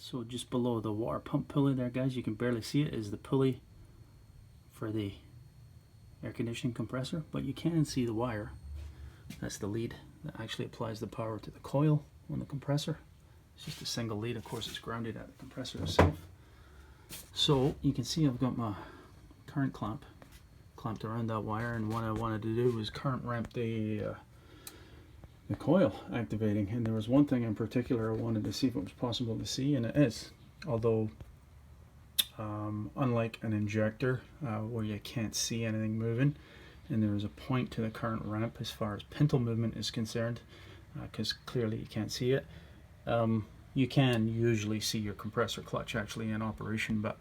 So just below the water pump pulley there, guys, you can barely see it, is the pulley for the air conditioning compressor, but you can see the wire. That's the lead that actually applies the power to the coil on the compressor. It's just a single lead. Of course, it's grounded at the compressor itself. So you can see I've got my current clamp clamped around that wire, and what I wanted to do was current ramp the coil activating. And there was one thing in particular I wanted to see if it was possible to see, and it is. Although unlike an injector where you can't see anything moving, and there is a point to the current ramp as far as pintle movement is concerned, because clearly you can't see it. You can usually see your compressor clutch actually in operation, but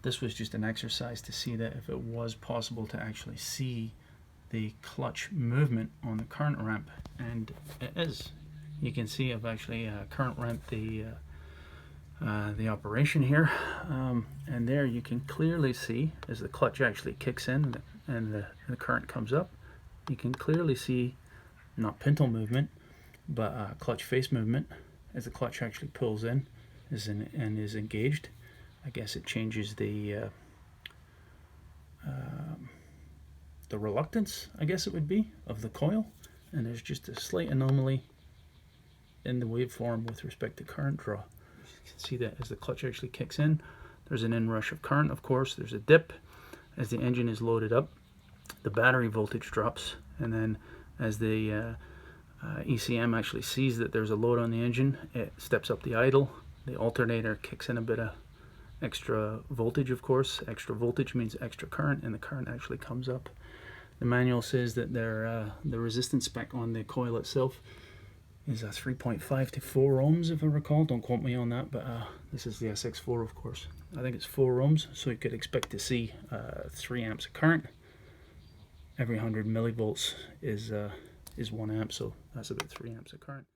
this was just an exercise to see that if it was possible to actually see the clutch movement on the current ramp, and it is. You can see I've actually current ramped the operation here, and there you can clearly see as the clutch actually kicks in and the current comes up, you can clearly see not pintle movement but clutch face movement as the clutch actually pulls in and is engaged. I guess it changes the reluctance, I guess it would be, of the coil, and there's just a slight anomaly in the waveform with respect to current draw. You can see that as the clutch actually kicks in, there's an inrush of current. Of course, there's a dip as the engine is loaded up, the battery voltage drops, and then as the ECM actually sees that there's a load on the engine, it steps up the idle. The alternator kicks in a bit of extra voltage. Of course, extra voltage means extra current, and the current actually comes up. The manual says that the resistance spec on the coil itself is a 3.5 to 4 ohms, if I recall. Don't quote me on that, but this is the SX4, of course. I think it's 4 ohms, so you could expect to see 3 amps of current. Every 100 millivolts is 1 amp, so that's about 3 amps of current.